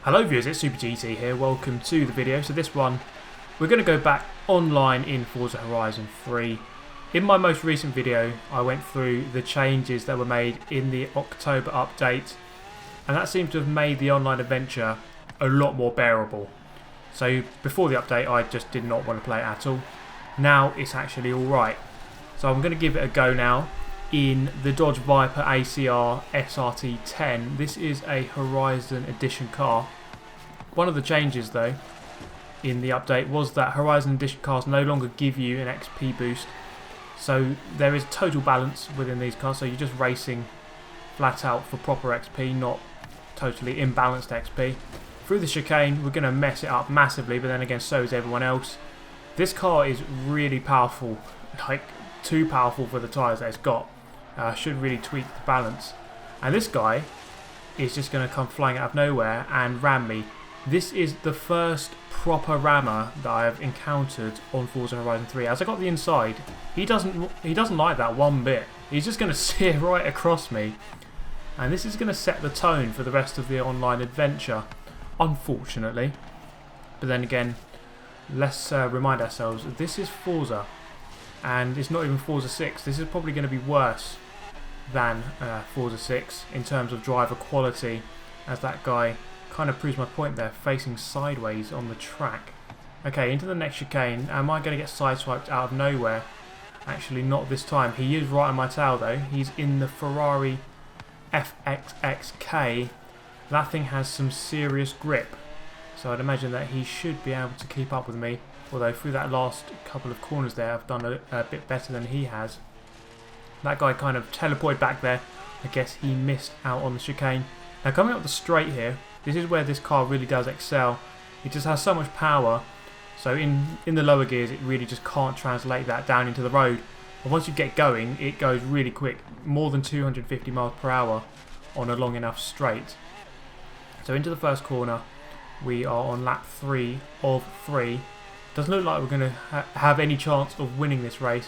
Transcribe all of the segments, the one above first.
Hello viewers, it's Super GT here, welcome to the video. So this one, we're going to go back online in Forza Horizon 3. In my most recent video, I went through the changes that were made in the October update, and that seems to have made the online adventure a lot more bearable. So before the update, I just did not want to play it at all. Now it's actually alright. So I'm going to give it a go now in the Dodge Viper ACR SRT 10. This is a Horizon Edition car. One of the changes though in the update was that Horizon Edition cars no longer give you an XP boost. So there is total balance within these cars, so you're just racing flat out for proper XP, not totally imbalanced XP. Through the chicane we're going to mess it up massively, but then again so is everyone else. This car is really powerful, like too powerful for the tyres that it's got. Should really tweak the balance. And this guy is just going to come flying out of nowhere and ram me. This is the first proper rammer that I have encountered on Forza Horizon 3. As I got the inside, he doesn't like that one bit. He's just going to sear right across me. And this is going to set the tone for the rest of the online adventure, unfortunately. But then again, let's remind ourselves, this is Forza. And it's not even Forza 6. This is probably going to be worse than Forza 6 in terms of driver quality, as that guy kind of proves my point there, facing sideways on the track. Okay, into the next chicane. Am I going to get sideswiped out of nowhere? Actually not this time. He is right on my tail though. He's in the Ferrari FXXK. That thing has some serious grip, so I'd imagine that he should be able to keep up with me. Although through that last couple of corners there, I've done a bit better than he has. That guy kind of teleported back there. I guess he missed out on the chicane. Now coming up the straight here, this is where this car really does excel. It just has so much power. So in the lower gears, it really just can't translate that down into the road. But once you get going, it goes really quick. More than 250 miles per hour on a long enough straight. So into the first corner, we are on lap 3 of 3. Doesn't look like we're going to have any chance of winning this race,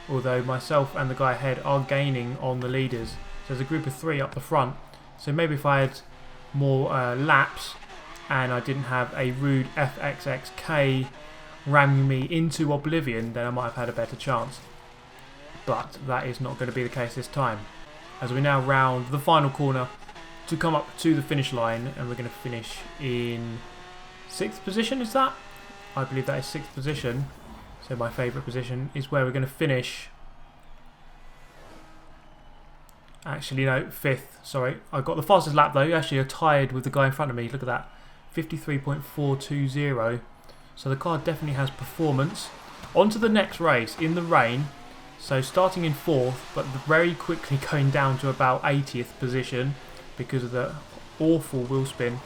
although myself and the guy ahead are gaining on the leaders. So there's a group of 3 up the front, so maybe if I had more laps and I didn't have a rude FXXK ramming me into oblivion, then I might have had a better chance. But that is not going to be the case this time, as we now round the final corner to come up to the finish line, and we're going to finish in 6th position, is that? I believe that is 6th position, so my favourite position is where we're going to finish. Actually no, 5th, sorry. I got the fastest lap though, actually I tied with the guy in front of me, look at that. 53.420, so the car definitely has performance. On to the next race, in the rain, so starting in 4th, but very quickly going down to about 80th position because of the awful wheel spin.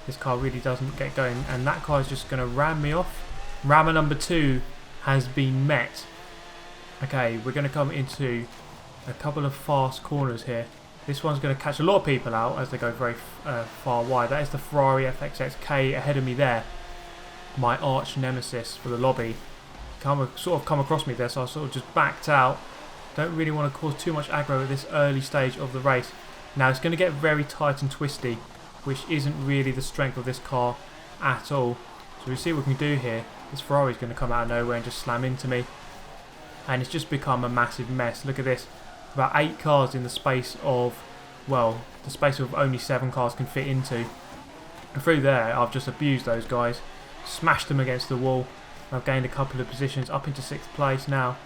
This car really doesn't get going, and that car is just going to ram me off. Rammer number 2 has been met. Okay, we're going to come into a couple of fast corners here. This one's going to catch a lot of people out as they go very far wide. That is the Ferrari FXXK ahead of me there. My arch nemesis for the lobby. Sort of come across me there, so I sort of just backed out. Don't really want to cause too much aggro at this early stage of the race. Now it's going to get very tight and twisty, which isn't really the strength of this car at all. So we see what we can do here. This Ferrari is going to come out of nowhere and just slam into me, and it's just become a massive mess. Look at this, about 8 cars in the space of, well, the space of only 7 cars can fit into. And through there I've just abused those guys, smashed them against the wall. I've gained a couple of positions up into 6th place now,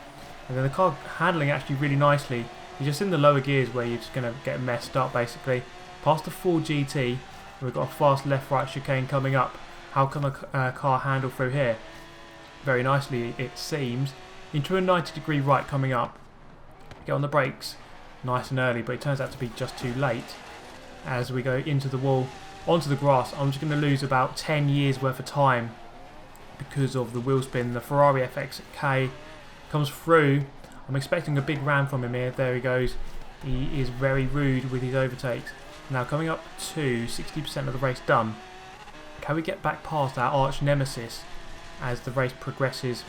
and then the car handling actually really nicely. You're just in the lower gears where you're just going to get messed up basically. Past the full GT, we've got a fast left-right chicane coming up. How can a car handle through here? Very nicely it seems. Into a 90-degree right coming up. Get on the brakes nice and early, but it turns out to be just too late. As we go into the wall, onto the grass, I'm just going to lose about 10 years worth of time because of the wheel spin. The Ferrari FXK comes through. I'm expecting a big ram from him here. There he goes. He is very rude with his overtakes. Now coming up to 60% of the race done. Can we get back past our arch nemesis as the race progresses?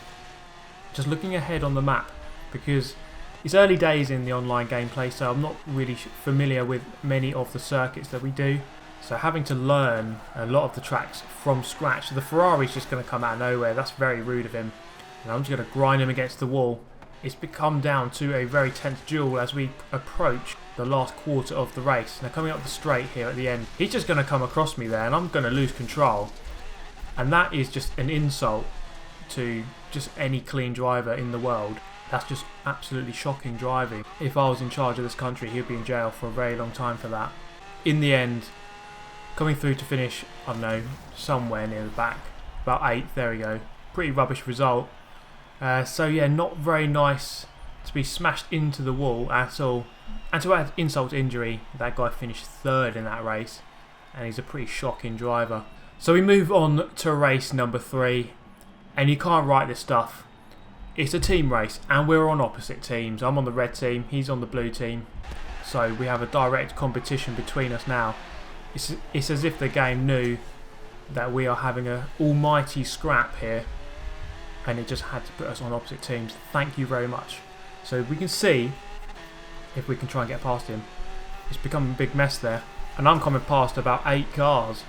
Just looking ahead on the map, because it's early days in the online gameplay, so I'm not really familiar with many of the circuits that we do. So having to learn a lot of the tracks from scratch. So the Ferrari's just going to come out of nowhere. That's very rude of him. And I'm just going to grind him against the wall. It's become down to a very tense duel as we approach the last quarter of the race. Now coming up the straight here at the end, he's just going to come across me there and I'm going to lose control. And that is just an insult to just any clean driver in the world. That's just absolutely shocking driving. If I was in charge of this country, he'd be in jail for a very long time for that. In the end, coming through to finish, I don't know, somewhere near the back. About 8th, there we go. Pretty rubbish result. So yeah, not very nice to be smashed into the wall at all. And to add insult to injury, that guy finished 3rd in that race. And he's a pretty shocking driver. So we move on to race number 3. And you can't write this stuff. It's a team race and we're on opposite teams. I'm on the red team, he's on the blue team. So we have a direct competition between us now. It's as if the game knew that we are having an almighty scrap here. And it just had to put us on opposite teams. Thank you very much. So we can see if we can try and get past him. It's become a big mess there. And I'm coming past about 8 cars.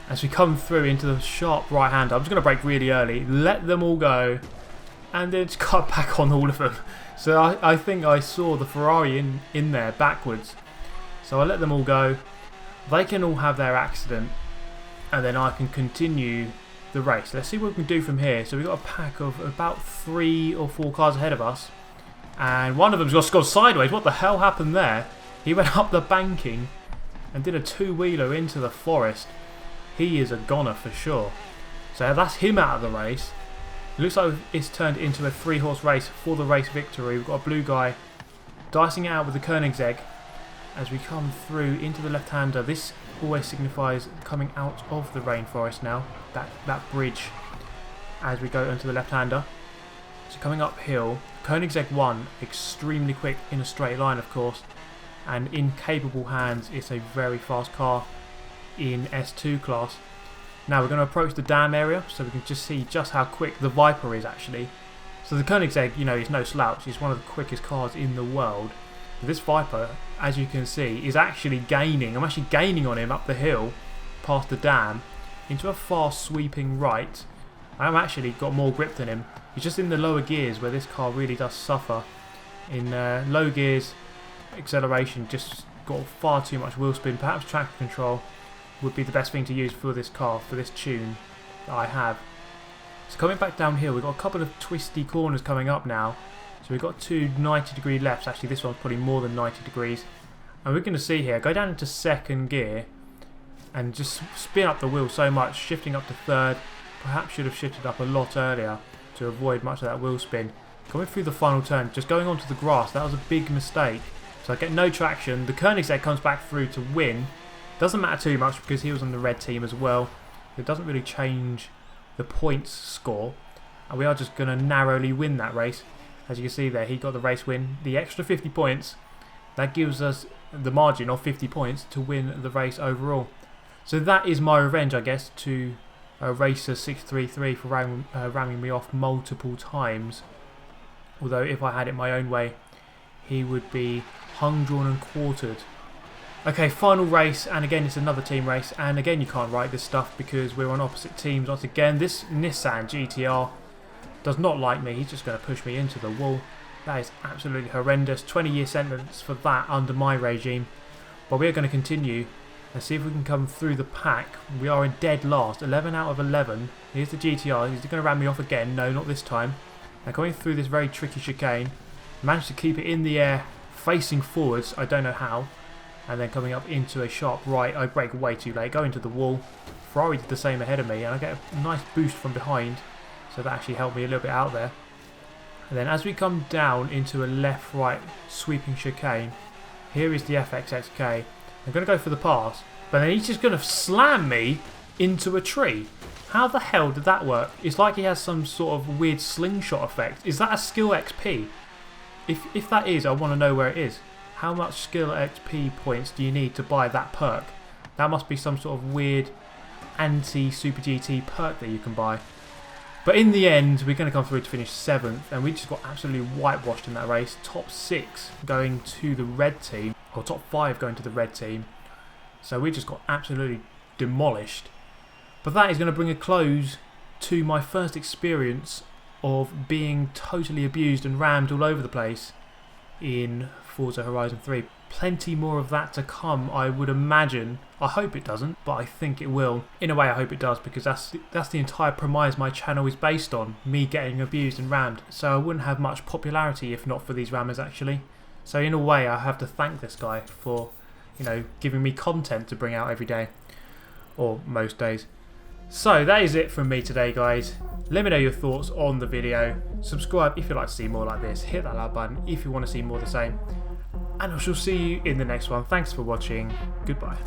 As we come through into the sharp right hander, I'm just going to brake really early, let them all go, and then just cut back on all of them. So I think I saw the Ferrari in there backwards. So I let them all go. They can all have their accident, and then I can continue the race. Let's see what we can do from here. So we've got a pack of about 3 or 4 cars ahead of us, and one of them's just gone sideways. What the hell happened there? He went up the banking and did a 2-wheeler into the forest. He is a goner for sure. So that's him out of the race. It looks like it's turned into a 3-horse race for the race victory. We've got a blue guy dicing it out with the Koenigsegg as we come through into the left-hander. This always signifies coming out of the rainforest now. That bridge as we go into the left-hander. So coming uphill, Koenigsegg 1, extremely quick in a straight line of course. And in capable hands, it's a very fast car in S2 class. Now we're going to approach the dam area so we can just see just how quick the VIPER is actually. So the Koenigsegg, you know, is no slouch. It's one of the quickest cars in the world. But this VIPER, as you can see, is actually gaining. I'm actually gaining on him up the hill past the dam into a fast sweeping right. I've actually got more grip than him. He's just in the lower gears where this car really does suffer. In low gears, acceleration just got far too much wheel spin. Perhaps traction control would be the best thing to use for this car, for this tune that I have. So coming back down here, we've got a couple of twisty corners coming up now. So we've got 2 90-degree lefts. Actually, this one's probably more than 90 degrees. And we're going to see here, go down into 2nd gear and just spin up the wheel so much, shifting up to 3rd. Perhaps should have shifted up a lot earlier to avoid much of that wheel spin. Coming through the final turn, just going onto the grass, that was a big mistake. So I get no traction. The Koenigsegg comes back through to win. Doesn't matter too much because he was on the red team as well. It doesn't really change the points score. And we are just going to narrowly win that race. As you can see there, he got the race win. The extra 50 points, that gives us the margin of 50 points to win the race overall. So that is my revenge, I guess, to Racer 633 for ramming me off multiple times. Although if I had it my own way, he would be hung, drawn and quartered. Okay, final race, and again it's another team race, and again you can't write this stuff because we're on opposite teams once again. This Nissan GTR does not like me. He's just going to push me into the wall. That is absolutely horrendous. 20-year sentence for that under my regime. But we're going to continue and see if we can come through the pack. We are in dead last, 11 out of 11. Here's the GTR. He's going to ram me off again. No, not this time. Now going through this very tricky chicane, managed to keep it in the air, facing forwards. I don't know how. And then coming up into a sharp right, I brake way too late, go into the wall. Ferrari did the same ahead of me, and I get a nice boost from behind, so that actually helped me a little bit out there. And then as we come down into a left-right sweeping chicane, here is the FXXK. I'm going to go for the pass, but then he's just going to slam me into a tree. How the hell did that work? It's like he has some sort of weird slingshot effect. Is that a skill XP? If that is, I want to know where it is. How much skill XP points do you need to buy that perk? That must be some sort of weird anti-Super GT perk that you can buy. But in the end, we're going to come through to finish 7th, and we just got absolutely whitewashed in that race. Top 6 going to the red team, or top 5 going to the red team. So we just got absolutely demolished. But that is going to bring a close to my first experience of being totally abused and rammed all over the place in Forza Horizon 3. Plenty more of that to come, I would imagine. I hope it doesn't, but I think it will. In a way, I hope it does, because that's the entire premise my channel is based on, me getting abused and rammed. So I wouldn't have much popularity if not for these rammers, actually. So in a way, I have to thank this guy for, you know, giving me content to bring out every day, or most days. So that is it from me today, guys. Let me know your thoughts on the video. Subscribe if you'd like to see more like this. Hit that like button if you want to see more of the same. And I shall see you in the next one. Thanks for watching. Goodbye.